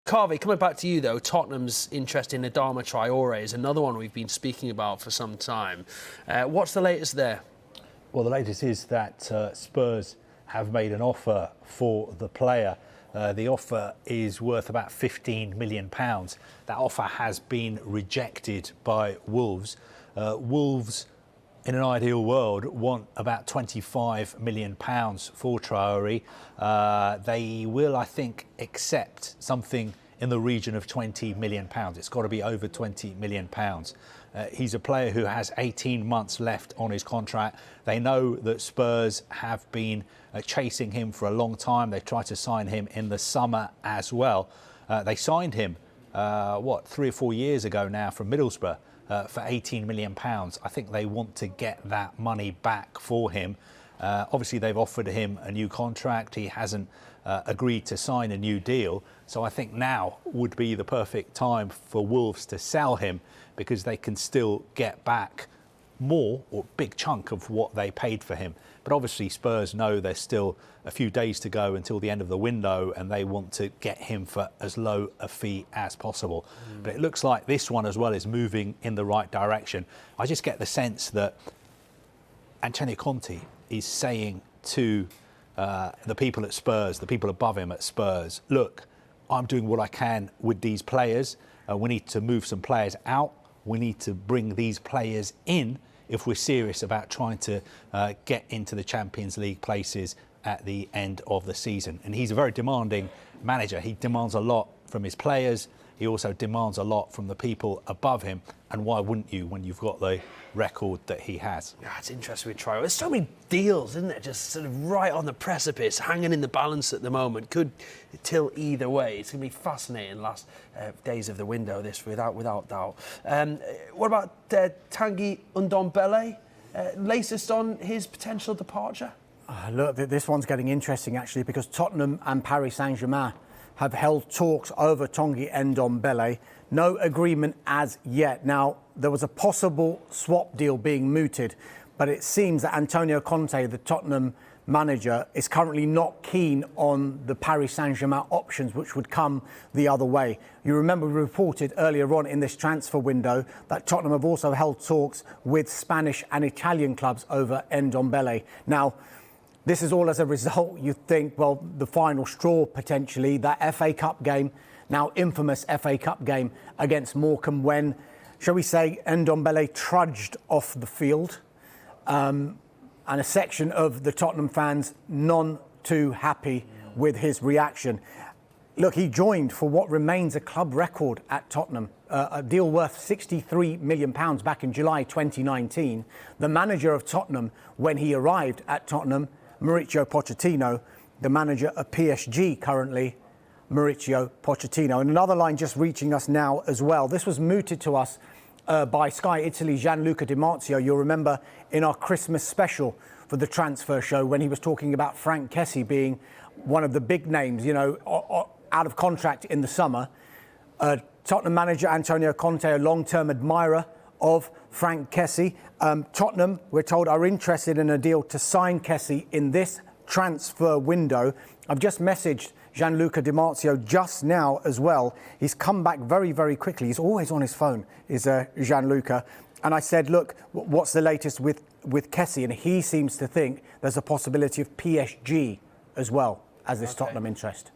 Carvey, coming back to you though, Tottenham's interest in Adama Traore is another one we've been speaking about for some time. What's the latest there? Well, the latest is that Spurs have made an offer for the player. The offer is worth about £15 million. That offer has been rejected by Wolves. Wolves, in an ideal world, want about £25 million for Traore. They will, I think, accept something in the region of £20 million. It's got to be over £20 million. He's a player who has 18 months left on his contract. They know that Spurs have been chasing him for a long time. They tried to sign him in the summer as well. They signed him, 3 or 4 years ago now from Middlesbrough for £18 million. I think they want to get that money back for him. Obviously, they've offered him a new contract. He hasn't agreed to sign a new deal. So I think now would be the perfect time for Wolves to sell him, because they can still get back more, or a big chunk of what they paid for him. But obviously Spurs know there's still a few days to go until the end of the window, and they want to get him for as low a fee as possible. But it looks like this one as well is moving in the right direction. I just get the sense that Antonio Conte is saying to the people at Spurs, the people above him at Spurs, look, I'm doing what I can with these players. We need to move some players out. We need to bring these players in if we're serious about trying to get into the Champions League places at the end of the season. And he's a very demanding manager. He demands a lot from his players. He also demands a lot from the people above him. And why wouldn't you when you've got the record that he has? Yeah, it's interesting with Traore. There's so many deals, isn't there? Just sort of right on the precipice, hanging in the balance at the moment. Could tilt either way. It's going to be fascinating last days of the window, this, without doubt. What about Tanguy Ndombele? Latest on his potential departure? Look, this one's getting interesting, actually, because Tottenham and Paris Saint-Germain have held talks over Tanguy Ndombele. No agreement as yet. Now, there was a possible swap deal being mooted, but it seems that Antonio Conte, the Tottenham manager, is currently not keen on the Paris Saint-Germain options, which would come the other way. You remember we reported earlier on in this transfer window that Tottenham have also held talks with Spanish and Italian clubs over Ndombele. Now, this is all as a result, you think, well, the final straw potentially, that FA Cup game, now infamous FA Cup game against Morecambe, when, shall we say, Ndombele trudged off the field, and a section of the Tottenham fans none too happy with his reaction. Look, he joined for what remains a club record at Tottenham, a deal worth £63 million back in July 2019. The manager of Tottenham, when he arrived at Tottenham, Mauricio Pochettino, the manager of PSG currently, Mauricio Pochettino. And another line just reaching us now as well. This was mooted to us by Sky Italy, Gianluca Di Marzio. You'll remember in our Christmas special for the transfer show when he was talking about Franck Kessie being one of the big names, you know, out of contract in the summer. Tottenham manager Antonio Conte, a long-term admirer of Franck Kessie. Tottenham, we're told, are interested in a deal to sign Kessie in this transfer window. I've just messaged Gianluca Di Marzio just now as well. He's come back very, very quickly. He's always on his phone, is Gianluca. And I said, look, what's the latest with Kessie? And he seems to think there's a possibility of PSG as well as this Tottenham interest.